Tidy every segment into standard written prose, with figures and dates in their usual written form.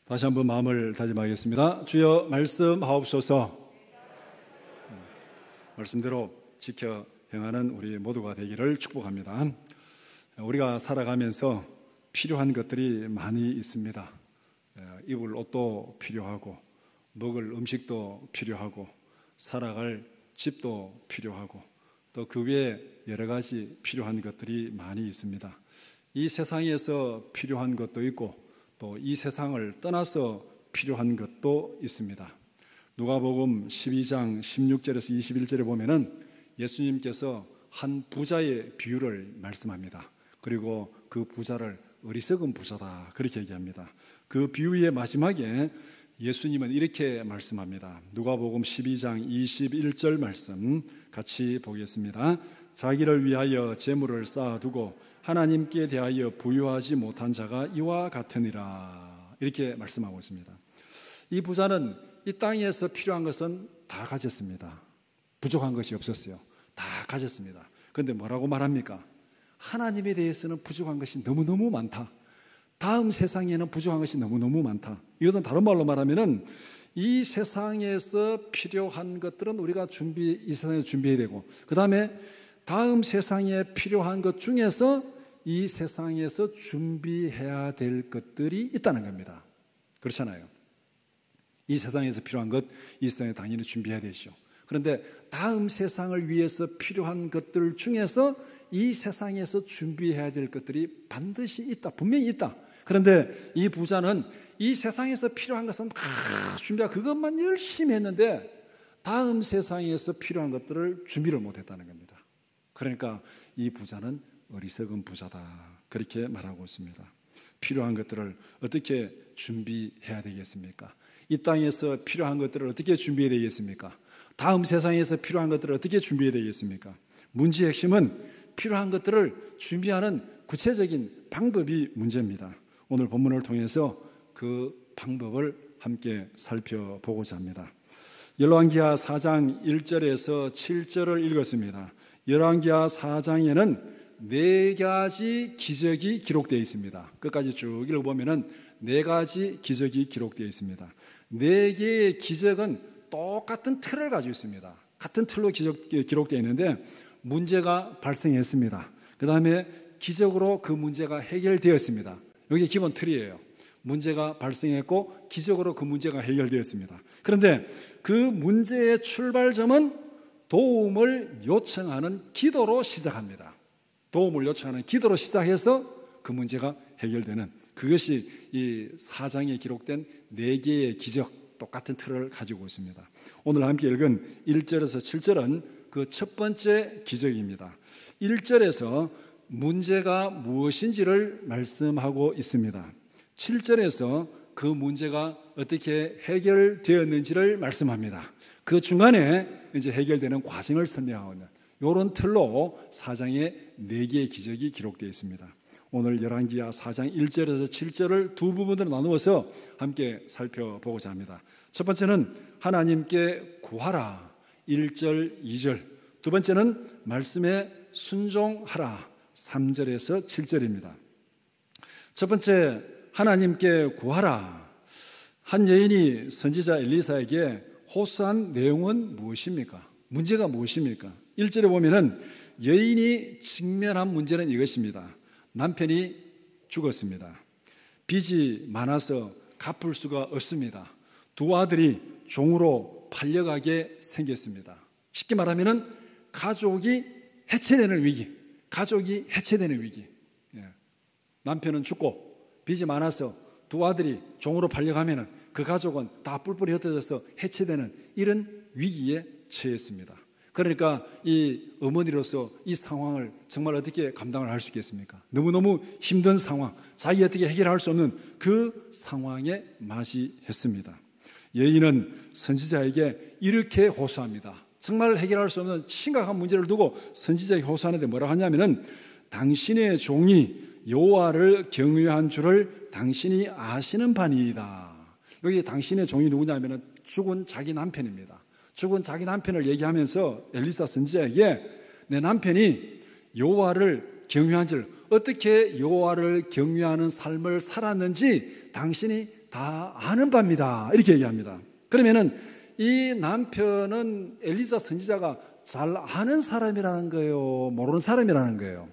다시 한번 마음을 다짐하겠습니다. 주여 말씀하옵소서. 말씀대로 지켜 행하는 우리 모두가 되기를 축복합니다. 우리가 살아가면서 필요한 것들이 많이 있습니다. 입을 옷도 필요하고, 먹을 음식도 필요하고, 살아갈 집도 필요하고, 또 그 외에 여러 가지 필요한 것들이 많이 있습니다. 이 세상에서 필요한 것도 있고, 또 이 세상을 떠나서 필요한 것도 있습니다. 누가복음 12장 16절에서 21절에 보면은 예수님께서 한 부자의 비유를 말씀합니다. 그리고 그 부자를 어리석은 부자다, 그렇게 얘기합니다. 그 비유의 마지막에 예수님은 이렇게 말씀합니다. 누가복음 12장 21절 말씀 같이 보겠습니다. 자기를 위하여 재물을 쌓아두고 하나님께 대하여 부유하지 못한 자가 이와 같으니라, 이렇게 말씀하고 있습니다. 이 부자는 이 땅에서 필요한 것은 다 가졌습니다. 부족한 것이 없었어요. 다 가졌습니다. 그런데 뭐라고 말합니까? 하나님에 대해서는 부족한 것이 너무너무 많다. 다음 세상에는 부족한 것이 너무너무 많다. 이것은 다른 말로 말하면은 이 세상에서 필요한 것들은 우리가 이 세상에 준비해야 되고, 그 다음에 다음 세상에 필요한 것 중에서 이 세상에서 준비해야 될 것들이 있다는 겁니다. 그렇잖아요. 이 세상에서 필요한 것, 이 세상에 당연히 준비해야 되죠. 그런데 다음 세상을 위해서 필요한 것들 중에서 이 세상에서 준비해야 될 것들이 반드시 있다, 분명히 있다. 그런데 이 부자는 이 세상에서 필요한 것은 준비하고 그것만 열심히 했는데 다음 세상에서 필요한 것들을 준비를 못했다는 겁니다. 그러니까 이 부자는 어리석은 부자다, 그렇게 말하고 있습니다. 필요한 것들을 어떻게 준비해야 되겠습니까? 이 땅에서 필요한 것들을 어떻게 준비해야 되겠습니까? 다음 세상에서 필요한 것들을 어떻게 준비해야 되겠습니까? 문제의 핵심은 필요한 것들을 준비하는 구체적인 방법이 문제입니다. 오늘 본문을 통해서 그 방법을 함께 살펴보고자 합니다. 열왕기하 4장 1절에서 7절을 읽었습니다. 열왕기하 4장에는 4가지 기적이 기록되어 있습니다. 끝까지 쭉 읽어보면 4가지 기적이 기록되어 있습니다. 4개의 기적은 똑같은 틀을 가지고 있습니다. 같은 틀로 기록되어 있는데 문제가 발생했습니다. 그 다음에 기적으로 그 문제가 해결되었습니다. 이게 기본 틀이에요. 문제가 발생했고 기적으로 그 문제가 해결되었습니다. 그런데 그 문제의 출발점은 도움을 요청하는 기도로 시작합니다. 도움을 요청하는 기도로 시작해서 그 문제가 해결되는, 그것이 이 4장에 기록된 4개의 기적, 똑같은 틀을 가지고 있습니다. 오늘 함께 읽은 1절에서 7절은 그 첫 번째 기적입니다. 1절에서 문제가 무엇인지를 말씀하고 있습니다. 7절에서 그 문제가 어떻게 해결되었는지를 말씀합니다. 그 중간에 이제 해결되는 과정을 설명하고 있는 이런 틀로 4장에 4개의 기적이 기록되어 있습니다. 오늘 열왕기하 4장 1절에서 7절을 두 부분으로 나누어서 함께 살펴보고자 합니다. 첫 번째는 하나님께 구하라, 1절, 2절. 두 번째는 말씀에 순종하라, 3절에서 7절입니다. 첫 번째, 하나님께 구하라. 한 여인이 선지자 엘리사에게 호소한 내용은 무엇입니까? 문제가 무엇입니까? 1절에 보면은 여인이 직면한 문제는 이것입니다. 남편이 죽었습니다. 빚이 많아서 갚을 수가 없습니다. 두 아들이 종으로 팔려가게 생겼습니다. 쉽게 말하면은 가족이 해체되는 위기, 가족이 해체되는 위기. 남편은 죽고 빚이 많아서 두 아들이 종으로 팔려가면은 그 가족은 다 뿔뿔이 흩어져서 해체되는 이런 위기에 처했습니다. 그러니까 이 어머니로서 이 상황을 정말 어떻게 감당을 할 수 있겠습니까? 너무너무 힘든 상황, 자기 어떻게 해결할 수 없는 그 상황에 맞이했습니다. 여인은 선지자에게 이렇게 호소합니다. 정말 해결할 수 없는 심각한 문제를 두고 선지자에게 호소하는데 뭐라고 하냐면은 당신의 종이 여호와를 경외한 줄을 당신이 아시는 바니이다. 여기 당신의 종이 누구냐면은 죽은 자기 남편입니다. 죽은 자기 남편을 얘기하면서 엘리사 선지자에게 내 남편이 여호와를 경외한 줄, 어떻게 여호와를 경외하는 삶을 살았는지 당신이 다 아는 바입니다. 이렇게 얘기합니다. 그러면은 이 남편은 엘리사 선지자가 잘 아는 사람이라는 거예요? 모르는 사람이라는 거예요?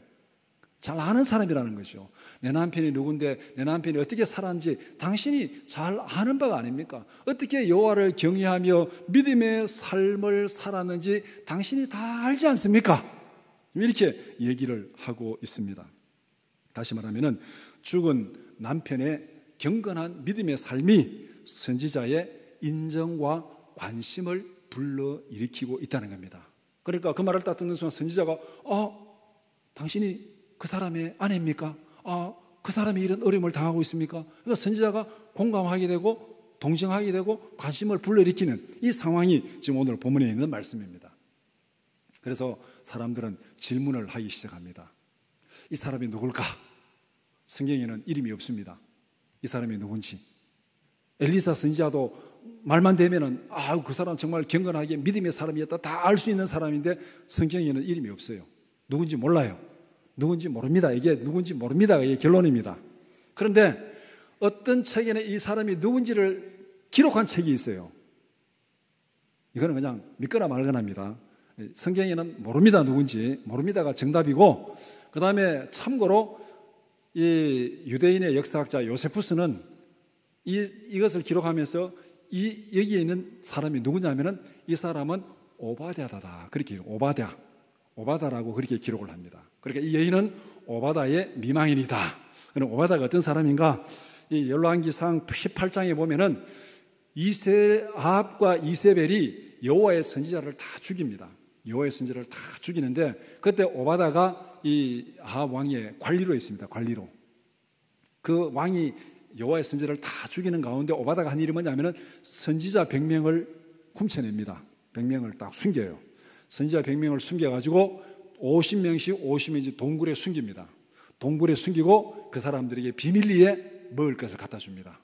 잘 아는 사람이라는 거죠. 내 남편이 누군데, 내 남편이 어떻게 살았는지 당신이 잘 아는 바가 아닙니까? 어떻게 여호와를 경외하며 믿음의 삶을 살았는지 당신이 다 알지 않습니까? 이렇게 얘기를 하고 있습니다. 다시 말하면 죽은 남편의 경건한 믿음의 삶이 선지자의 인정과 관심을 불러일으키고 있다는 겁니다. 그러니까 그 말을 딱 듣는 순간 선지자가 당신이 그 사람의 아내입니까? 그 사람이 이런 어려움을 당하고 있습니까? 그러니까 선지자가 공감하게 되고 동정하게 되고 관심을 불러일으키는 이 상황이 지금 오늘 본문에 있는 말씀입니다. 그래서 사람들은 질문을 하기 시작합니다. 이 사람이 누굴까? 성경에는 이름이 없습니다. 이 사람이 누군지. 엘리사 선지자도 말만 되면은 그 사람 정말 경건하게 믿음의 사람이었다 다 알 수 있는 사람인데 성경에는 이름이 없어요. 누군지 몰라요. 누군지 모릅니다. 이게 누군지 모릅니다. 이게 결론입니다. 그런데 어떤 책에는 이 사람이 누군지를 기록한 책이 있어요. 이거는 그냥 믿거나 말거나입니다. 성경에는 모릅니다. 누군지. 모릅니다가 정답이고, 그 다음에 참고로 이 유대인의 역사학자 요세푸스는 이것을 기록하면서 여기에 있는 사람이 누구냐면은 이 사람은 오바댜다. 그렇게 오바다라고 그렇게 기록을 합니다. 그러니까 이 여인은 오바다의 미망인이다. 그럼 오바다가 어떤 사람인가? 이 열왕기상 18장에 보면은 아합과 이세벨이 여호와의 선지자를 다 죽입니다. 여호와의 선지자를 다 죽이는데 그때 오바다가 이 아합 왕의 관리로 있습니다. 관리로. 그 왕이 여호와의 선지자를 다 죽이는 가운데 오바다가 한 일이 뭐냐면은 선지자 100명을 훔쳐냅니다. 100명을 딱 숨겨요. 선지자 100명을 숨겨가지고 50명씩 동굴에 숨깁니다. 동굴에 숨기고 그 사람들에게 비밀리에 먹을 것을 갖다 줍니다.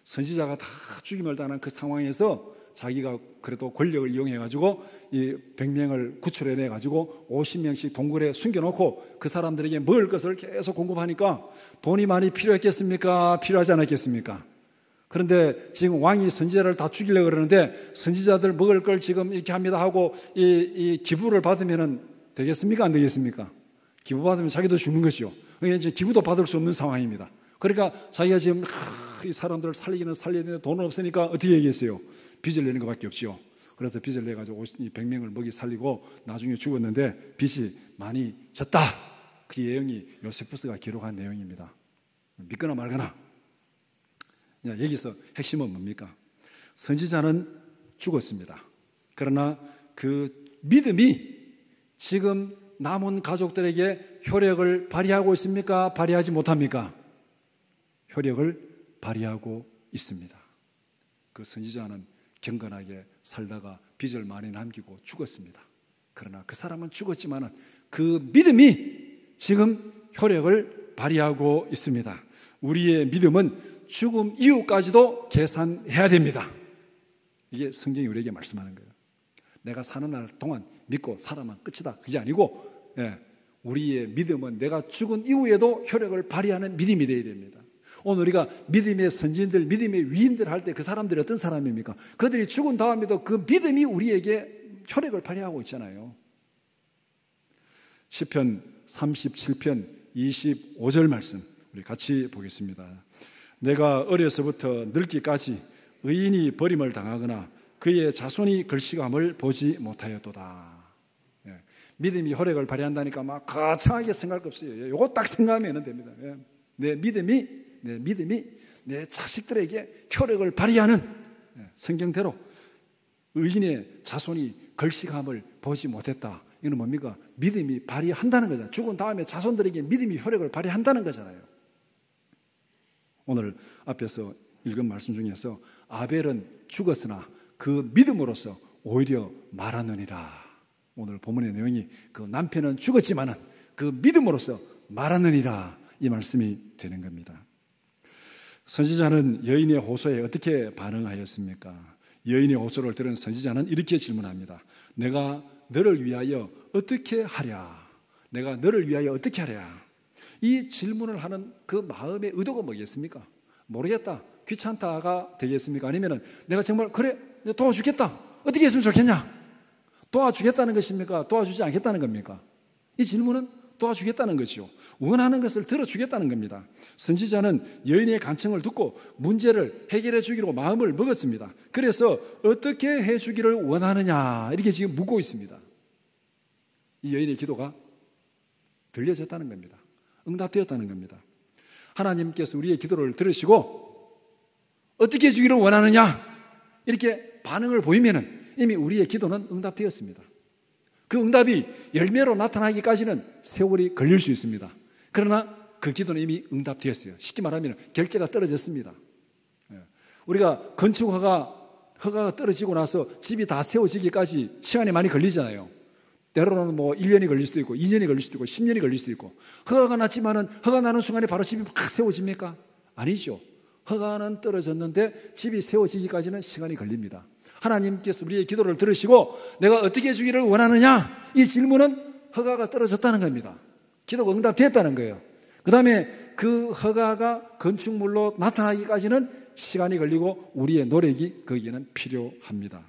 선지자가 다 죽임을 당한 그 상황에서 자기가 그래도 권력을 이용해가지고 이 100명을 구출해내가지고 50명씩 동굴에 숨겨놓고 그 사람들에게 먹을 것을 계속 공급하니까 돈이 많이 필요했겠습니까? 필요하지 않았겠습니까? 그런데 지금 왕이 선지자를 다 죽이려고 그러는데 선지자들 먹을 걸 지금 이렇게 합니다 하고 이 기부를 받으면 되겠습니까? 안 되겠습니까? 기부 받으면 자기도 죽는 것이요. 그러니까 이제 기부도 받을 수 없는 상황입니다. 그러니까 자기가 지금 이 사람들을 살리기는 살려야 되는데 돈은 없으니까 어떻게 얘기했어요? 빚을 내는 것밖에 없죠. 그래서 빚을 내가지고 100명을 먹이 살리고 나중에 죽었는데 빚이 많이 졌다. 그 내용이 요세푸스가 기록한 내용입니다. 믿거나 말거나. 여기서 핵심은 뭡니까? 선지자는 죽었습니다. 그러나 그 믿음이 지금 남은 가족들에게 효력을 발휘하고 있습니까? 발휘하지 못합니까? 효력을 발휘하고 있습니다. 그 선지자는 경건하게 살다가 빚을 많이 남기고 죽었습니다. 그러나 그 사람은 죽었지만 그 믿음이 지금 효력을 발휘하고 있습니다. 우리의 믿음은 죽음 이후까지도 계산해야 됩니다. 이게 성경이 우리에게 말씀하는 거예요. 내가 사는 날 동안 믿고 살아만 끝이다. 그게 아니고 우리의 믿음은 내가 죽은 이후에도 효력을 발휘하는 믿음이 되어야 됩니다. 오늘 우리가 믿음의 선진들, 믿음의 위인들 할 때 그 사람들이 어떤 사람입니까? 그들이 죽은 다음에도 그 믿음이 우리에게 효력을 발휘하고 있잖아요. 시편 37편 25절 말씀 우리 같이 보겠습니다. 내가 어려서부터 늙기까지 의인이 버림을 당하거나 그의 자손이 걸시감을 보지 못하였도다. 믿음이 효력을 발휘한다니까 막 거창하게 생각할 거 없어요. 이거 딱 생각하면 됩니다. 내 믿음이 내 자식들에게 효력을 발휘하는 성경대로 의인의 자손이 걸시감을 보지 못했다. 이건 뭡니까? 믿음이 발휘한다는 거잖아요. 죽은 다음에 자손들에게 믿음이 효력을 발휘한다는 거잖아요. 오늘 앞에서 읽은 말씀 중에서 아벨은 죽었으나 그 믿음으로써 오히려 말하느니라. 오늘 본문의 내용이 그 남편은 죽었지만은 그 믿음으로써 말하느니라 이 말씀이 되는 겁니다. 선지자는 여인의 호소에 어떻게 반응하였습니까? 여인의 호소를 들은 선지자는 이렇게 질문합니다. 내가 너를 위하여 어떻게 하랴? 내가 너를 위하여 어떻게 하랴? 이 질문을 하는 그 마음의 의도가 뭐겠습니까? 모르겠다, 귀찮다가 되겠습니까? 아니면은 내가 정말 그래 도와주겠다, 어떻게 했으면 좋겠냐, 도와주겠다는 것입니까? 도와주지 않겠다는 겁니까? 이 질문은 도와주겠다는 것이요, 원하는 것을 들어주겠다는 겁니다. 선지자는 여인의 간청을 듣고 문제를 해결해 주기로 마음을 먹었습니다. 그래서 어떻게 해주기를 원하느냐 이렇게 지금 묻고 있습니다. 이 여인의 기도가 들려졌다는 겁니다. 응답되었다는 겁니다. 하나님께서 우리의 기도를 들으시고 어떻게 해주기를 원하느냐 이렇게 반응을 보이면은 이미 우리의 기도는 응답되었습니다. 그 응답이 열매로 나타나기까지는 세월이 걸릴 수 있습니다. 그러나 그 기도는 이미 응답되었어요. 쉽게 말하면 결제가 떨어졌습니다. 우리가 건축 허가가 떨어지고 나서 집이 다 세워지기까지 시간이 많이 걸리잖아요. 때로는 뭐 1년이 걸릴 수도 있고 2년이 걸릴 수도 있고 10년이 걸릴 수도 있고, 허가가 났지만은 허가 나는 순간에 바로 집이 막 세워집니까? 아니죠. 허가는 떨어졌는데 집이 세워지기까지는 시간이 걸립니다. 하나님께서 우리의 기도를 들으시고 내가 어떻게 해주기를 원하느냐 이 질문은 허가가 떨어졌다는 겁니다. 기도가 응답됐다는 거예요. 그 다음에 그 허가가 건축물로 나타나기까지는 시간이 걸리고 우리의 노력이 거기에는 필요합니다.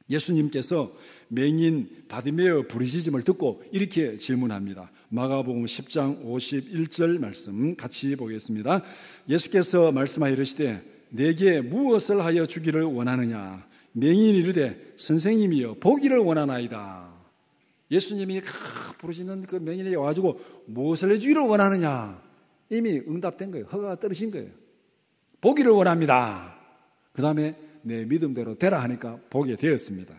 예수님께서 맹인 바디메어 부르짖음을 듣고 이렇게 질문합니다. 마가복음 10장 51절 말씀 같이 보겠습니다. 예수께서 말씀하여 이르시되 내게 무엇을 하여 주기를 원하느냐? 맹인이 이르되 선생님이여 보기를 원하나이다. 예수님이 부르짖는 그 맹인에게 와가지고 무엇을 해주기를 원하느냐? 이미 응답된 거예요. 허가가 떨어진 거예요. 보기를 원합니다. 그 다음에 내 믿음대로 되라 하니까 보게 되었습니다.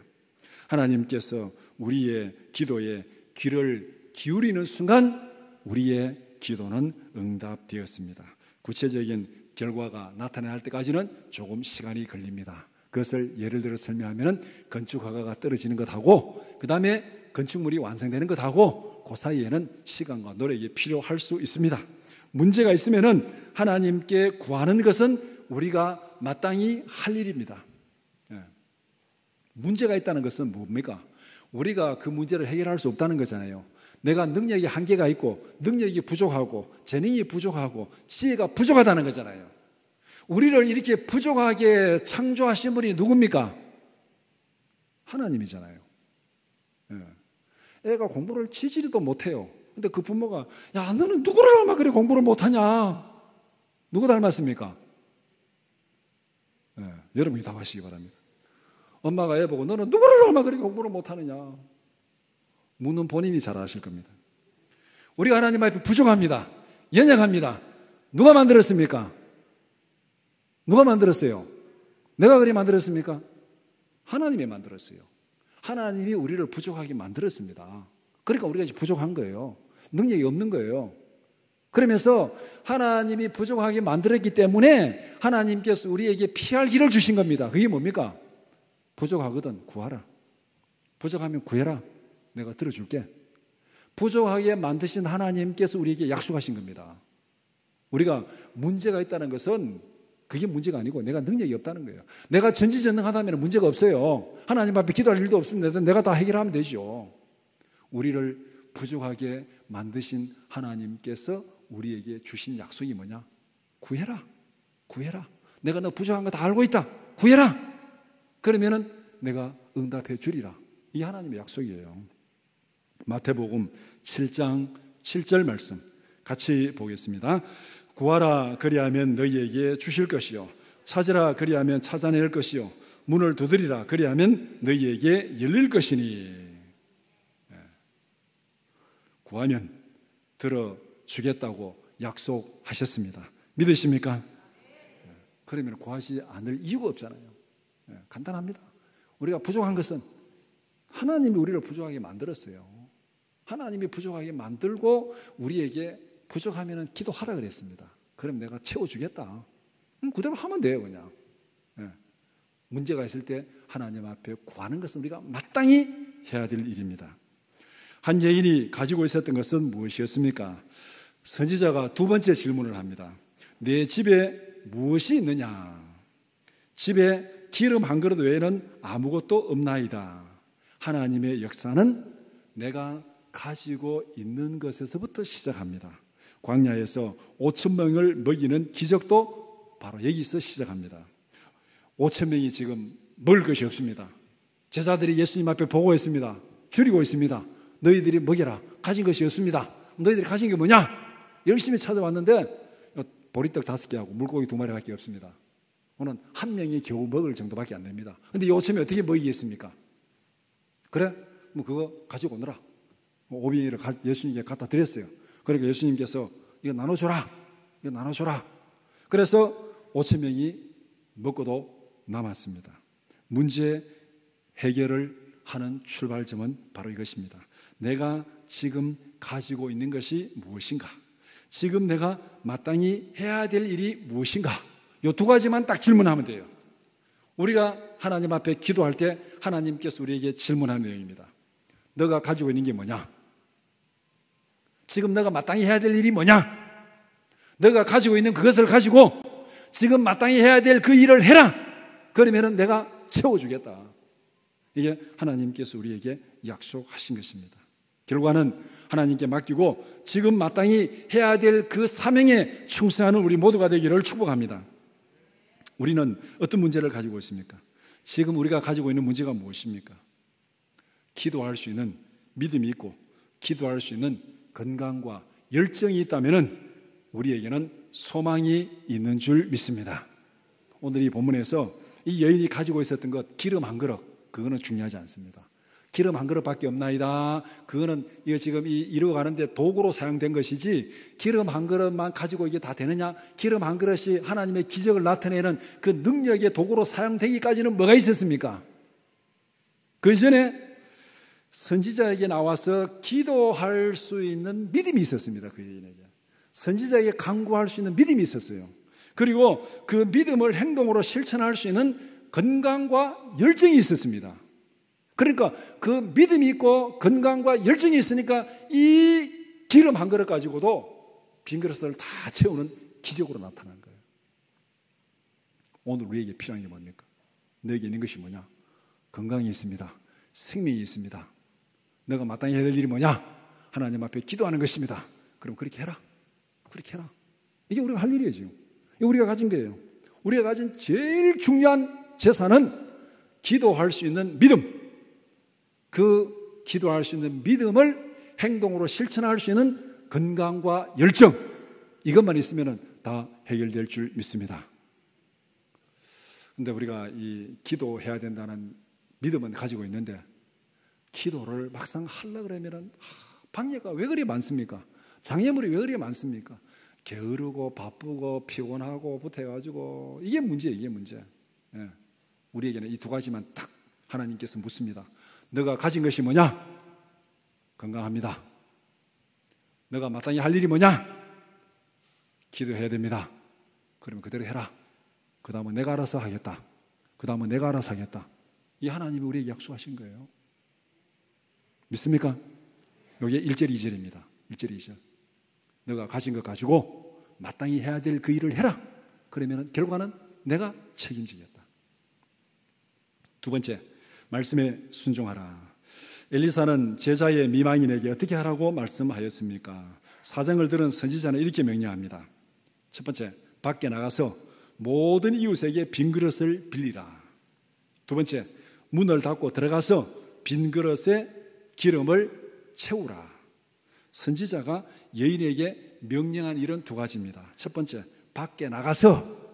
하나님께서 우리의 기도에 귀를 기울이는 순간 우리의 기도는 응답되었습니다. 구체적인 결과가 나타날 때까지는 조금 시간이 걸립니다. 그것을 예를 들어 설명하면 건축 허가가 떨어지는 것하고 그 다음에 건축물이 완성되는 것하고 그 사이에는 시간과 노력이 필요할 수 있습니다. 문제가 있으면 하나님께 구하는 것은 우리가 마땅히 할 일입니다. 문제가 있다는 것은 뭡니까? 우리가 그 문제를 해결할 수 없다는 거잖아요. 내가 능력이 한계가 있고 능력이 부족하고 재능이 부족하고 지혜가 부족하다는 거잖아요. 우리를 이렇게 부족하게 창조하신 분이 누굽니까? 하나님이잖아요. 애가 공부를 치지도 못해요. 근데 그 부모가 야 너는 누구를 닮아 그래 공부를 못하냐? 누구 닮았습니까? 여러분이 답하시기 바랍니다. 엄마가 애 보고 너는 누구를 닮아 그렇게 공부를 못하느냐? 묻는 본인이 잘 아실 겁니다. 우리가 하나님 앞에 부족합니다. 연약합니다. 누가 만들었습니까? 누가 만들었어요? 내가 그리 만들었습니까? 하나님이 만들었어요. 하나님이 우리를 부족하게 만들었습니다. 그러니까 우리가 부족한 거예요. 능력이 없는 거예요. 그러면서 하나님이 부족하게 만들었기 때문에 하나님께서 우리에게 피할 길을 주신 겁니다. 그게 뭡니까? 부족하거든 구하라. 부족하면 구해라. 내가 들어줄게. 부족하게 만드신 하나님께서 우리에게 약속하신 겁니다. 우리가 문제가 있다는 것은 그게 문제가 아니고 내가 능력이 없다는 거예요. 내가 전지전능하다면 문제가 없어요. 하나님 앞에 기도할 일도 없습니다. 내가 다 해결하면 되죠. 우리를 부족하게 만드신 하나님께서 우리에게 주신 약속이 뭐냐? 구해라. 구해라. 내가 너 부족한 거 다 알고 있다. 구해라. 그러면은 내가 응답해 주리라. 이 하나님의 약속이에요. 마태복음 7장 7절 말씀 같이 보겠습니다. 구하라 그리하면 너희에게 주실 것이요 찾으라 그리하면 찾아낼 것이요 문을 두드리라 그리하면 너희에게 열릴 것이니. 구하면 들어주겠다고 약속하셨습니다. 믿으십니까? 그러면 구하지 않을 이유가 없잖아요. 간단합니다. 우리가 부족한 것은 하나님이 우리를 부족하게 만들었어요. 하나님이 부족하게 만들고 우리에게 부족하면 기도하라 그랬습니다. 그럼 내가 채워주겠다. 그대로 하면 돼요 그냥. 문제가 있을 때 하나님 앞에 구하는 것은 우리가 마땅히 해야 될 일입니다. 한 여인이 가지고 있었던 것은 무엇이었습니까? 선지자가 두 번째 질문을 합니다. 내 집에 무엇이 있느냐? 집에 기름 한 그릇 외에는 아무것도 없나이다. 하나님의 역사는 내가 가지고 있는 것에서부터 시작합니다. 광야에서 5,000명을 먹이는 기적도 바로 여기서 시작합니다. 5천 명이 지금 먹을 것이 없습니다. 제자들이 예수님 앞에 보고 있습니다. 줄이고 있습니다. 너희들이 먹여라. 가진 것이 없습니다. 너희들이 가진 게 뭐냐? 열심히 찾아왔는데 보리떡 5개하고 물고기 2마리밖에 없습니다. 오늘 한 명이 겨우 먹을 정도밖에 안 됩니다. 근데 이 5천명이 어떻게 먹이겠습니까? 그래? 뭐 그거 가지고 오너라. 오병이를 예수님께 갖다 드렸어요. 그러니까 예수님께서 이거 나눠줘라. 이거 나눠줘라. 그래서 5천명이 먹고도 남았습니다. 문제 해결을 하는 출발점은 바로 이것입니다. 내가 지금 가지고 있는 것이 무엇인가? 지금 내가 마땅히 해야 될 일이 무엇인가? 이 2가지만 딱 질문하면 돼요. 우리가 하나님 앞에 기도할 때 하나님께서 우리에게 질문하는 내용입니다. 너가 가지고 있는 게 뭐냐? 지금 너가 마땅히 해야 될 일이 뭐냐? 너가 가지고 있는 그것을 가지고 지금 마땅히 해야 될 그 일을 해라. 그러면 내가 채워주겠다. 이게 하나님께서 우리에게 약속하신 것입니다. 결과는 하나님께 맡기고 지금 마땅히 해야 될 그 사명에 충성하는 우리 모두가 되기를 축복합니다. 우리는 어떤 문제를 가지고 있습니까? 지금 우리가 가지고 있는 문제가 무엇입니까? 기도할 수 있는 믿음이 있고 기도할 수 있는 건강과 열정이 있다면 우리에게는 소망이 있는 줄 믿습니다. 오늘 이 본문에서 이 여인이 가지고 있었던 것, 기름 한 그릇, 그거는 중요하지 않습니다. 기름 한 그릇밖에 없나이다. 그거는 이거 지금 이루어가는데 도구로 사용된 것이지 기름 한 그릇만 가지고 이게 다 되느냐? 기름 한 그릇이 하나님의 기적을 나타내는 그 능력의 도구로 사용되기까지는 뭐가 있었습니까? 그 이전에 선지자에게 나와서 기도할 수 있는 믿음이 있었습니다. 그 여인에게 선지자에게 간구할 수 있는 믿음이 있었어요. 그리고 그 믿음을 행동으로 실천할 수 있는 건강과 열정이 있었습니다. 그러니까 그 믿음이 있고 건강과 열정이 있으니까 이 기름 한 그릇 가지고도 빈 그릇을 다 채우는 기적으로 나타난 거예요. 오늘 우리에게 필요한 게 뭡니까? 너에게 있는 것이 뭐냐? 건강이 있습니다. 생명이 있습니다. 너가 마땅히 해야 될 일이 뭐냐? 하나님 앞에 기도하는 것입니다. 그럼 그렇게 해라. 그렇게 해라. 이게 우리가 할 일이에요. 지금. 이게 우리가 가진 거예요. 우리가 가진 제일 중요한 재산은 기도할 수 있는 믿음. 그 기도할 수 있는 믿음을 행동으로 실천할 수 있는 건강과 열정, 이것만 있으면 다 해결될 줄 믿습니다. 그런데 우리가 이 기도해야 된다는 믿음은 가지고 있는데 기도를 막상 하려고 그러면 방해가 왜 그리 많습니까? 장애물이 왜 그리 많습니까? 게으르고 바쁘고 피곤하고 붙어가지고 이게 문제예요. 이게 문제. 예. 우리에게는 이 2가지만 딱 하나님께서 묻습니다. 너가 가진 것이 뭐냐? 건강합니다. 너가 마땅히 할 일이 뭐냐? 기도해야 됩니다. 그러면 그대로 해라. 그 다음은 내가 알아서 하겠다. 그 다음은 내가 알아서 하겠다. 이 하나님이 우리에게 약속하신 거예요. 믿습니까? 여기에 1절 2절입니다 1절 2절. 너가 가진 것 가지고 마땅히 해야 될 그 일을 해라. 그러면 결과는 내가 책임지겠다. 2번째, 말씀에 순종하라. 엘리사는 제자의 미망인에게 어떻게 하라고 말씀하였습니까? 사정을 들은 선지자는 이렇게 명령합니다. 첫 번째, 밖에 나가서 모든 이웃에게 빈 그릇을 빌리라. 2번째, 문을 닫고 들어가서 빈 그릇에 기름을 채우라. 선지자가 여인에게 명령한 일은 2가지입니다. 첫 번째, 밖에 나가서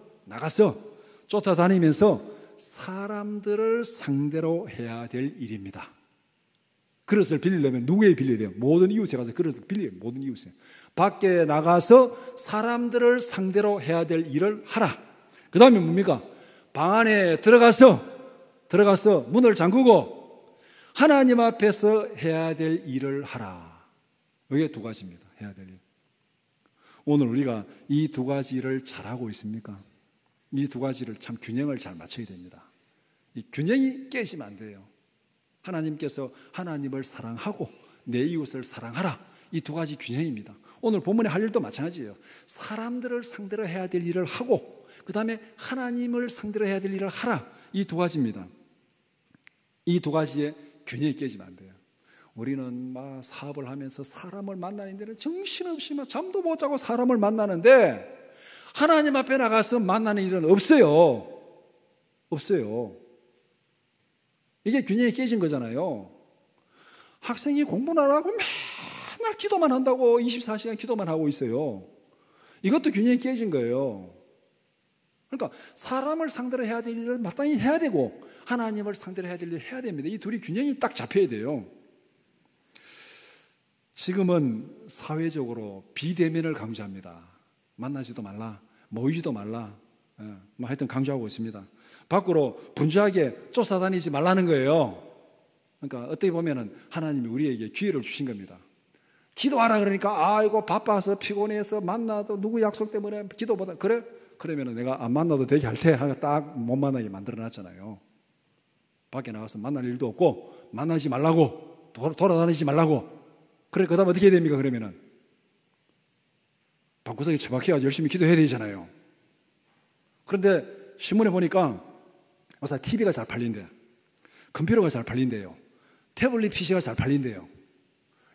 쫓아다니면서 사람들을 상대로 해야 될 일입니다. 그릇을 빌리려면 누구에게 빌려야 돼요? 모든 이웃에 가서 그릇을 빌려요. 모든 이웃에. 밖에 나가서 사람들을 상대로 해야 될 일을 하라. 그 다음에 뭡니까? 방 안에 들어가서 문을 잠그고 하나님 앞에서 해야 될 일을 하라. 이게 2가지입니다. 해야 될 일. 오늘 우리가 이 2가지를 잘하고 있습니까? 이 2가지를 참 균형을 잘 맞춰야 됩니다. 이 균형이 깨지면 안 돼요. 하나님께서 하나님을 사랑하고 내 이웃을 사랑하라. 이 2가지 균형입니다. 오늘 본문에 할 일도 마찬가지예요. 사람들을 상대로 해야 될 일을 하고 그 다음에 하나님을 상대로 해야 될 일을 하라. 이 2가지입니다. 이 2가지의 균형이 깨지면 안 돼요. 우리는 막 사업을 하면서 사람을 만나는 데는 정신없이 막 잠도 못 자고 사람을 만나는데 하나님 앞에 나가서 만나는 일은 없어요. 없어요. 이게 균형이 깨진 거잖아요. 학생이 공부는 안 하고 맨날 기도만 한다고 24시간 기도만 하고 있어요. 이것도 균형이 깨진 거예요. 그러니까 사람을 상대로 해야 될 일을 마땅히 해야 되고 하나님을 상대로 해야 될 일을 해야 됩니다. 이 둘이 균형이 딱 잡혀야 돼요. 지금은 사회적으로 비대면을 강조합니다. 만나지도 말라, 모이지도 말라, 하여튼 강조하고 있습니다. 밖으로 분주하게 쫓아다니지 말라는 거예요. 그러니까 어떻게 보면은 하나님이 우리에게 기회를 주신 겁니다. 기도하라 그러니까 아이고 바빠서 피곤해서 만나도 누구 약속 때문에 기도보다 그래? 그러면은 내가 안 만나도 되게 할 테 하고 딱 못 만나게 만들어 놨잖아요. 밖에 나가서 만날 일도 없고 만나지 말라고 돌아다니지 말라고. 그래 그다음 어떻게 해야 됩니까? 그러면은 방구석에 처박혀가지고 열심히 기도해야 되잖아요. 그런데 신문에 보니까 어서 TV가 잘 팔린대, 컴퓨터가 잘 팔린대요, 태블릿 PC가 잘 팔린대요.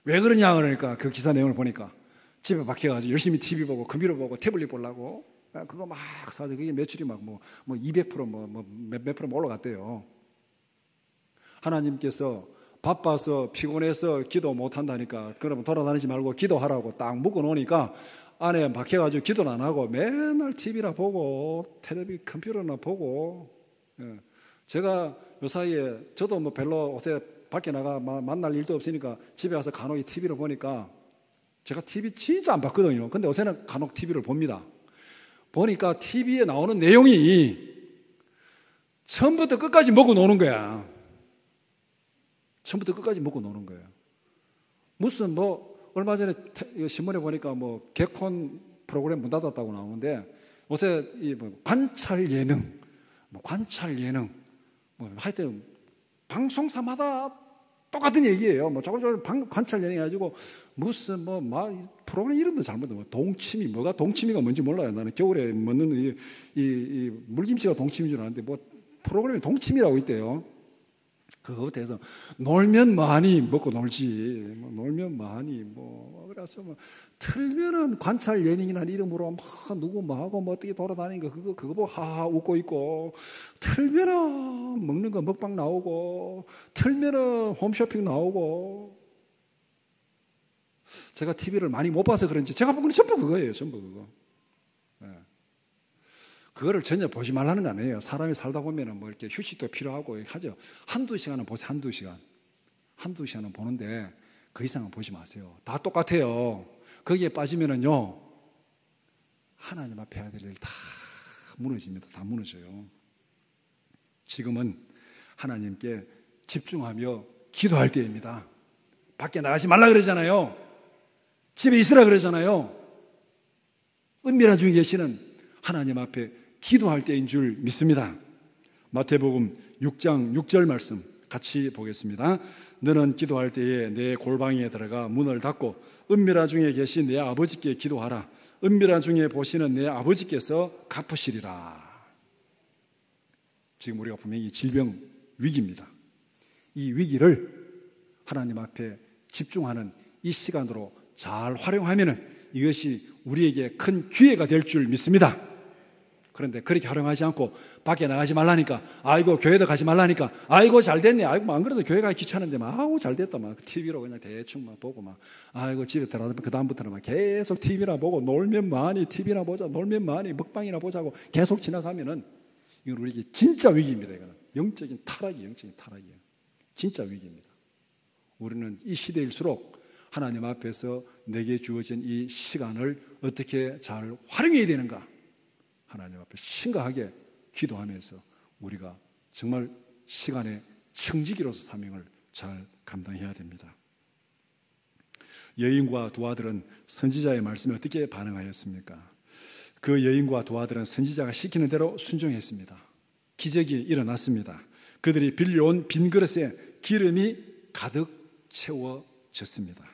왜 그러냐 그러니까 그 기사 내용을 보니까 집에 박혀가지고 열심히 TV 보고 컴퓨터 보고 태블릿 보려고 그거 막 사서 그게 매출이 막 200% 몇 프로 올라갔대요. 하나님께서 바빠서 피곤해서 기도 못 한다니까 그러면 돌아다니지 말고 기도하라고 딱 묶어 놓으니까 안에 박혀가지고 기도는 안 하고 맨날 TV나 보고 텔레비 컴퓨터나 보고. 제가 요 사이에 저도 뭐 별로 요새 밖에 나가 만날 일도 없으니까 집에 와서 간혹 TV를 보니까 제가 TV 진짜 안 봤거든요. 근데 요새는 간혹 TV를 봅니다. 보니까 TV에 나오는 내용이 처음부터 끝까지 먹고 노는 거야. 처음부터 끝까지 먹고 노는 거예요. 무슨 얼마 전에 신문에 보니까 개콘 프로그램 문 닫았다고 나오는데 요새 관찰 예능, 하여튼 방송사마다 똑같은 얘기예요. 조금 관찰 예능 해가지고 무슨 프로그램 이름도 잘못 동치미 뭐가 동치미가 뭔지 몰라요. 나는 겨울에 먹는 이 물김치가 동치미인 줄 알았는데 프로그램이 동치미라고 있대요. 그것부터 해서 놀면 뭐하니 먹고 놀지, 놀면 뭐하니 그래서 틀면은 관찰 예능이라는 이름으로 누구 뭐하고 어떻게 돌아다니는 거 그거 보고 하하 웃고 있고, 틀면은 먹는 거 먹방 나오고, 틀면은 홈쇼핑 나오고. 제가 TV를 많이 못 봐서 그런지 제가 보는 건 전부 그거예요. 전부 그거. 그거를 전혀 보지 말라는 거 아니에요. 사람이 살다 보면 이렇게 휴식도 필요하고 하죠. 한두 시간은 보세요. 한두 시간은 보는데 그 이상은 보지 마세요. 다 똑같아요. 거기에 빠지면은요, 하나님 앞에 해야 될 일 다 무너집니다. 다 무너져요. 지금은 하나님께 집중하며 기도할 때입니다. 밖에 나가지 말라 그러잖아요. 집에 있으라 그러잖아요. 은밀한 중에 계시는 하나님 앞에 기도할 때인 줄 믿습니다. 마태복음 6장 6절 말씀 같이 보겠습니다. 너는 기도할 때에 내 골방에 들어가 문을 닫고 은밀한 중에 계신 내 아버지께 기도하라. 은밀한 중에 보시는 내 아버지께서 갚으시리라. 지금 우리가 분명히 질병 위기입니다. 이 위기를 하나님 앞에 집중하는 이 시간으로 잘 활용하면 이것이 우리에게 큰 기회가 될 줄 믿습니다. 그런데 그렇게 활용하지 않고 밖에 나가지 말라니까, 아이고 교회도 가지 말라니까, 아이고 잘 됐네, 아이고 안 그래도 교회 가기 귀찮은데 아우 잘 됐다 TV로 그냥 대충 보고 아이고 집에 들어가면 그 다음부터는 계속 TV나 보고, 놀면 많이 TV나 보자, 놀면 많이 먹방이나 보자고 계속 지나가면은 이건 우리에게 진짜 위기입니다. 이거는 영적인 타락이에요. 진짜 위기입니다. 우리는 이 시대일수록 하나님 앞에서 내게 주어진 이 시간을 어떻게 잘 활용해야 되는가, 하나님 앞에 심각하게 기도하면서 우리가 정말 시간의 청지기로서 사명을 잘 감당해야 됩니다. 여인과 두 아들은 선지자의 말씀에 어떻게 반응하였습니까? 그 여인과 두 아들은 선지자가 시키는 대로 순종했습니다. 기적이 일어났습니다. 그들이 빌려온 빈 그릇에 기름이 가득 채워졌습니다.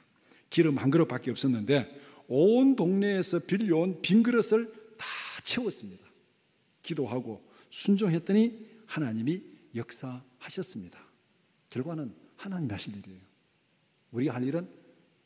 기름 한 그릇밖에 없었는데 온 동네에서 빌려온 빈 그릇을 다 채웠습니다. 기도하고 순종했더니 하나님이 역사하셨습니다. 결과는 하나님이 하실 일이에요. 우리가 할 일은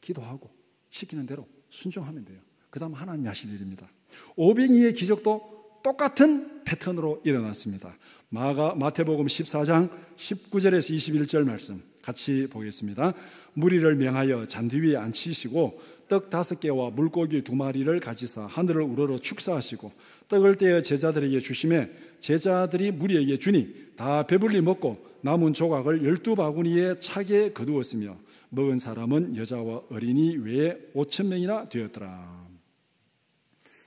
기도하고 시키는 대로 순종하면 돼요. 그 다음 하나님이 하실 일입니다. 오병이의 기적도 똑같은 패턴으로 일어났습니다. 마태복음 14장 19절에서 21절 말씀 같이 보겠습니다. 무리를 명하여 잔디 위에 앉히시고 떡 5개와 물고기 2마리를 가지사 하늘을 우러러 축사하시고 떡을 떼어 제자들에게 주시매 제자들이 무리에게 주니 다 배불리 먹고 남은 조각을 12바구니에 차게 거두었으며 먹은 사람은 여자와 어린이 외에 5,000명이나 되었더라.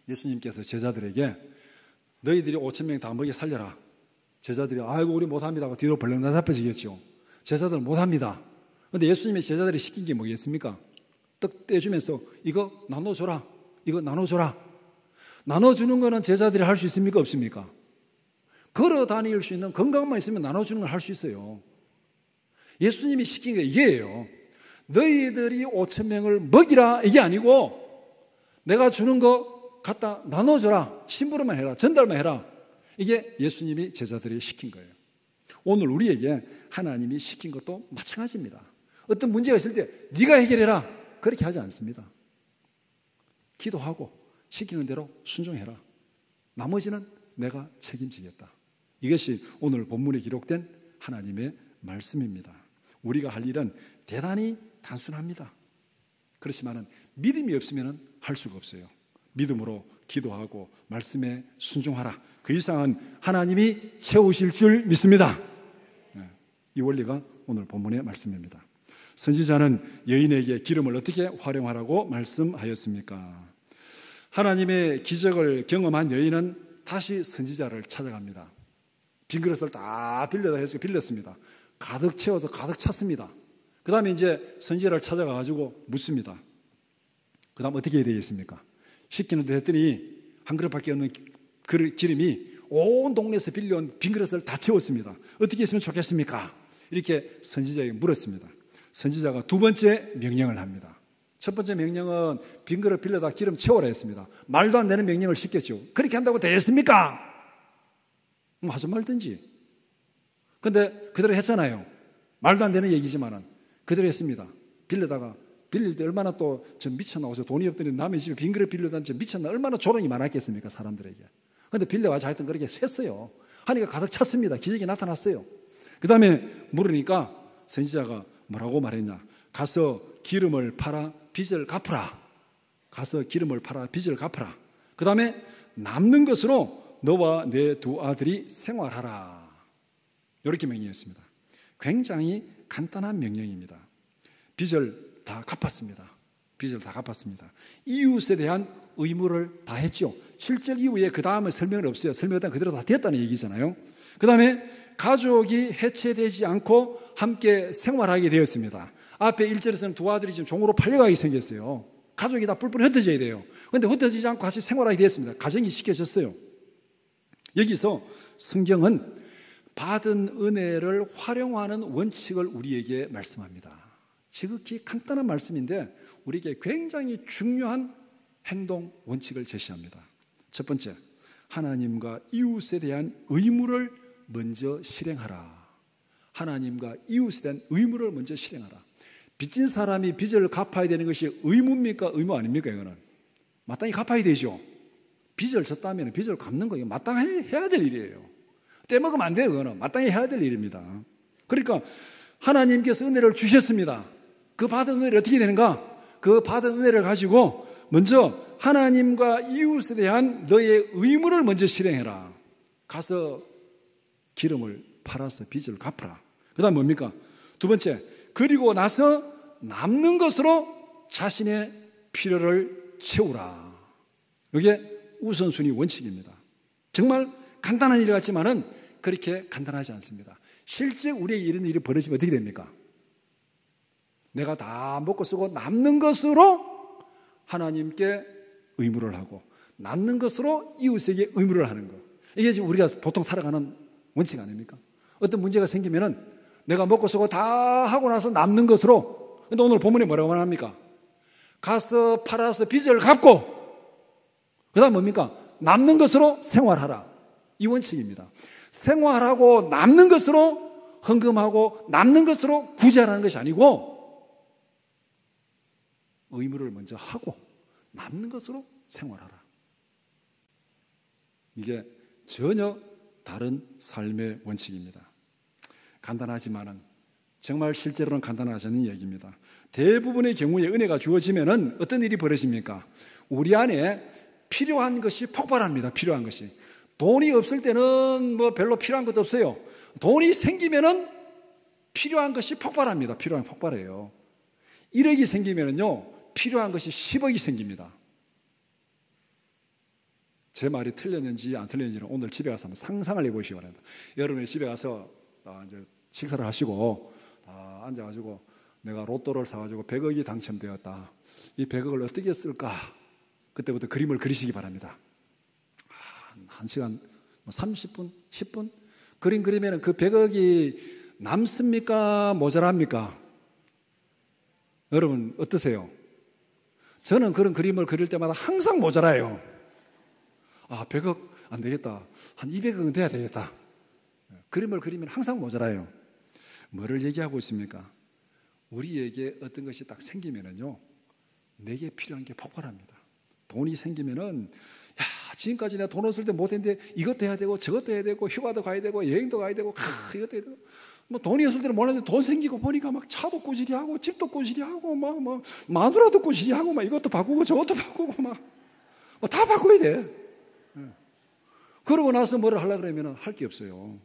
예수님께서 제자들에게 너희들이 5,000명 다 먹여 살려라. 제자들이 아이고 우리 못합니다 하고 뒤로 벌렁 나잡혀지겠죠. 제자들은 못합니다. 그런데 예수님의 제자들이 시킨 게 뭐겠습니까? 떡 떼주면서 이거 나눠줘라. 이거 나눠줘라. 나눠주는 거는 제자들이 할 수 있습니까? 없습니까? 걸어 다닐 수 있는 건강만 있으면 나눠주는 걸 할 수 있어요. 예수님이 시킨 게 이게예요. 너희들이 5,000명을 먹이라 이게 아니고 내가 주는 거 갖다 나눠줘라. 심부름만 해라. 전달만 해라. 이게 예수님이 제자들이 시킨 거예요. 오늘 우리에게 하나님이 시킨 것도 마찬가지입니다. 어떤 문제가 있을 때 네가 해결해라. 그렇게 하지 않습니다. 기도하고 시키는 대로 순종해라. 나머지는 내가 책임지겠다. 이것이 오늘 본문에 기록된 하나님의 말씀입니다. 우리가 할 일은 대단히 단순합니다. 그렇지만 믿음이 없으면 할 수가 없어요. 믿음으로 기도하고 말씀에 순종하라. 그 이상은 하나님이 채우실 줄 믿습니다. 이 원리가 오늘 본문의 말씀입니다. 선지자는 여인에게 기름을 어떻게 활용하라고 말씀하였습니까? 하나님의 기적을 경험한 여인은 다시 선지자를 찾아갑니다. 빈 그릇을 다 빌렸습니다. 가득 채워서 가득 찼습니다. 그 다음에 이제 선지자를 찾아가가지고 묻습니다. 그 다음 어떻게 해야 되겠습니까? 시키는데 했더니 한 그릇밖에 없는 기름이 온 동네에서 빌려온 빈 그릇을 다 채웠습니다. 어떻게 했으면 좋겠습니까? 이렇게 선지자에게 물었습니다. 선지자가 두 번째 명령을 합니다. 첫 번째 명령은 빈 그릇 빌려다 기름 채워라 했습니다. 말도 안 되는 명령을 시켰죠. 그렇게 한다고 되겠습니까? 하지 말든지. 근데 그대로 했잖아요. 말도 안 되는 얘기지만은 그대로 했습니다. 빌릴 때 얼마나 또 저 미쳤나고 돈이 없더니 남의 집에 빈 그릇 빌려다 저 미쳤나 얼마나 조롱이 많았겠습니까 사람들에게. 근데 빌려와서 하여튼 그렇게 샜어요. 하니까 가득 찼습니다. 기적이 나타났어요. 그 다음에 물으니까 선지자가 뭐라고 말했냐? 가서 기름을 팔아 빚을 갚으라. 가서 기름을 팔아 빚을 갚으라. 그 다음에 남는 것으로 너와 내 두 아들이 생활하라. 이렇게 명령했습니다. 굉장히 간단한 명령입니다. 빚을 다 갚았습니다. 빚을 다 갚았습니다. 이웃에 대한 의무를 다 했죠. 7절 이후에 그 다음에 설명은 없어요. 설명은 그대로 다 됐다는 얘기잖아요. 그 다음에 가족이 해체되지 않고 함께 생활하게 되었습니다. 앞에 1절에서는 두 아들이 지금 종으로 팔려가게 생겼어요. 가족이 다 뿔뿔 흩어져야 돼요. 그런데 흩어지지 않고 같이 생활하게 되었습니다. 가정이 시켜졌어요. 여기서 성경은 받은 은혜를 활용하는 원칙을 우리에게 말씀합니다. 지극히 간단한 말씀인데 우리에게 굉장히 중요한 행동 원칙을 제시합니다. 첫 번째, 하나님과 이웃에 대한 의무를 먼저 실행하라. 하나님과 이웃에 대한 의무를 먼저 실행하라. 빚진 사람이 빚을 갚아야 되는 것이 의무입니까? 의무 아닙니까? 이거는 마땅히 갚아야 되죠. 빚을 졌다면 빚을 갚는 거 이거 마땅히 해야 될 일이에요. 떼먹으면 안 돼요. 이거는 마땅히 해야 될 일입니다. 그러니까 하나님께서 은혜를 주셨습니다. 그 받은 은혜를 어떻게 되는가? 그 받은 은혜를 가지고 먼저 하나님과 이웃에 대한 너의 의무를 먼저 실행해라. 가서 기름을 팔아서 빚을 갚아라. 그 다음 뭡니까? 두 번째, 그리고 나서 남는 것으로 자신의 필요를 채우라. 이게 우선순위 원칙입니다. 정말 간단한 일 같지만은 그렇게 간단하지 않습니다. 실제 우리의 이런 일이 벌어지면 어떻게 됩니까? 내가 다 먹고 쓰고 남는 것으로 하나님께 의무를 하고 남는 것으로 이웃에게 의무를 하는 것. 이게 지금 우리가 보통 살아가는 원칙 아닙니까? 어떤 문제가 생기면은 내가 먹고 쓰고 다 하고 나서 남는 것으로. 근데 오늘 본문에 뭐라고 말합니까? 가서 팔아서 빚을 갚고 그 다음 뭡니까? 남는 것으로 생활하라. 이 원칙입니다. 생활하고 남는 것으로 헌금하고 남는 것으로 구제하라는 것이 아니고 의무를 먼저 하고 남는 것으로 생활하라. 이게 전혀 다른 삶의 원칙입니다. 간단하지만은 정말 실제로는 간단하지 않은 얘기입니다. 대부분의 경우에 은혜가 주어지면은 어떤 일이 벌어집니까? 우리 안에 필요한 것이 폭발합니다. 필요한 것이. 돈이 없을 때는 뭐 별로 필요한 것도 없어요. 돈이 생기면은 필요한 것이 폭발합니다. 필요한 폭발해요. 1억이 생기면은요, 필요한 것이 10억이 생깁니다. 제 말이 틀렸는지 안 틀렸는지는 오늘 집에 가서 한번 상상을 해보시기 바랍니다. 여러분이 집에 가서 이제 식사를 하시고 앉아가지고 내가 로또를 사가지고 100억이 당첨되었다. 이 100억을 어떻게 쓸까? 그때부터 그림을 그리시기 바랍니다. 1시간 30분, 10분? 그림 그리면 그 100억이 남습니까? 모자랍니까? 여러분 어떠세요? 저는 그런 그림을 그릴 때마다 항상 모자라요. 100억 안 되겠다. 한 200억은 돼야 되겠다. 그림을 그리면 항상 모자라요. 뭐를 얘기하고 있습니까? 우리에게 어떤 것이 딱 생기면은요, 내게 필요한 게 폭발합니다. 돈이 생기면은, 지금까지 내가 돈 없을 때 못했는데 이것도 해야 되고 저것도 해야 되고 휴가도 가야 되고 여행도 가야 되고 이것도 해야 되고, 뭐 돈이 없을 때는 몰랐는데 돈 생기고 보니까 막 차도 꾸지리 하고 집도 꾸지리 하고 막 마누라도 꾸지리 하고 막 이것도 바꾸고 저것도 바꾸고 막 다 바꿔야 돼. 그러고 나서 뭐를 하려고 그러면 할 게 없어요.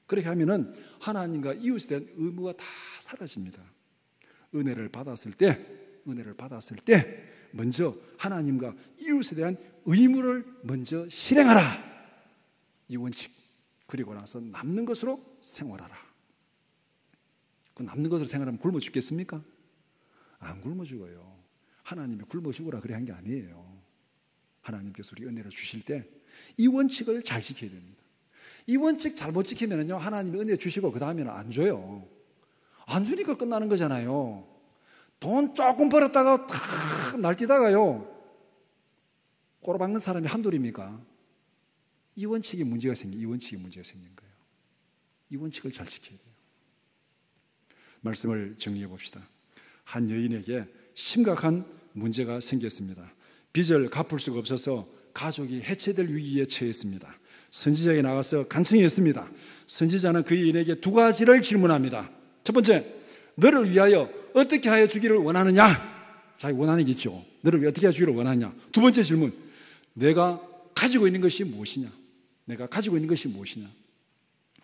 그렇게 하면은 하나님과 이웃에 대한 의무가 다 사라집니다. 은혜를 받았을 때 먼저 하나님과 이웃에 대한 의무를 먼저 실행하라. 이 원칙. 그리고 나서 남는 것으로 생활하라. 그 남는 것으로 생활하면 굶어 죽겠습니까? 안 굶어 죽어요. 하나님이 굶어 죽으라 그래 한 게 아니에요. 하나님께서 우리 은혜를 주실 때 이 원칙을 잘 지켜야 됩니다. 이 원칙 잘못 지키면요, 하나님이 은혜 주시고 그 다음에는 안 줘요. 안 주니까 끝나는 거잖아요. 돈 조금 벌었다가 탁 날뛰다가요, 꼬라박는 사람이 한둘입니까? 이 원칙이 문제가 생긴 거예요. 이 원칙을 잘 지켜야 돼요. 말씀을 정리해 봅시다. 한 여인에게 심각한 문제가 생겼습니다. 빚을 갚을 수가 없어서 가족이 해체될 위기에 처했습니다. 선지자에게 나가서 간청했습니다. 선지자는 그 여인에게 두 가지를 질문합니다. 첫 번째, 너를 위하여 어떻게 하여 주기를 원하느냐? 자기 원하는 게 있죠. 너를 위해 어떻게 하여 주기를 원하느냐? 두 번째 질문, 내가 가지고 있는 것이 무엇이냐?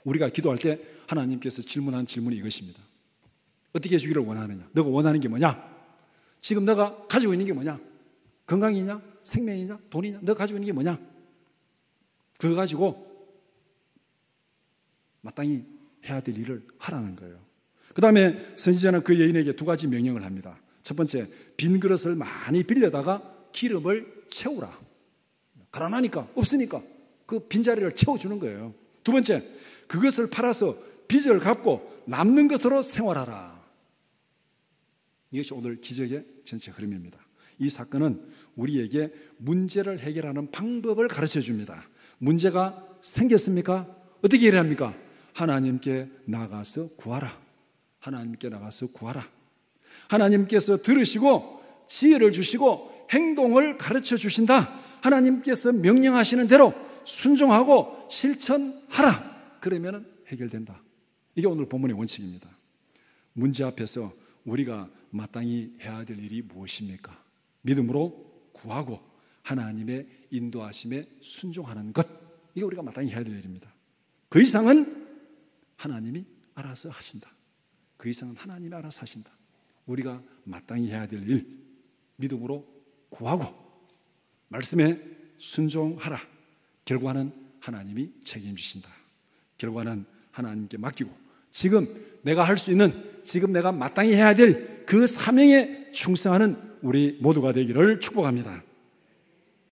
우리가 기도할 때 하나님께서 질문한 질문이 이것입니다. 어떻게 해주기를 원하느냐? 너가 원하는 게 뭐냐? 지금 너가 가지고 있는 게 뭐냐? 건강이냐? 생명이냐? 돈이냐? 너가 가지고 있는 게 뭐냐? 그거 가지고 마땅히 해야 될 일을 하라는 거예요. 그 다음에 선지자는 그 여인에게 두 가지 명령을 합니다. 첫 번째, 빈 그릇을 많이 빌려다가 기름을 채우라. 가난하니까, 없으니까 그 빈자리를 채워주는 거예요. 두 번째, 그것을 팔아서 빚을 갚고 남는 것으로 생활하라. 이것이 오늘 기적의 전체 흐름입니다. 이 사건은 우리에게 문제를 해결하는 방법을 가르쳐 줍니다. 문제가 생겼습니까? 어떻게 해야 합니까? 하나님께 나가서 구하라. 하나님께서 들으시고 지혜를 주시고 행동을 가르쳐 주신다. 하나님께서 명령하시는 대로 순종하고 실천하라. 그러면 해결된다. 이게 오늘 본문의 원칙입니다. 문제 앞에서 우리가 마땅히 해야 될 일이 무엇입니까? 믿음으로 구하고 하나님의 인도하심에 순종하는 것. 이게 우리가 마땅히 해야 될 일입니다. 그 이상은 하나님이 알아서 하신다. 우리가 마땅히 해야 될 일, 믿음으로 구하고 말씀에 순종하라. 결과는 하나님이 책임지신다. 결과는 하나님께 맡기고 지금 내가 할 수 있는, 지금 내가 마땅히 해야 될 그 사명에 충성하는 우리 모두가 되기를 축복합니다.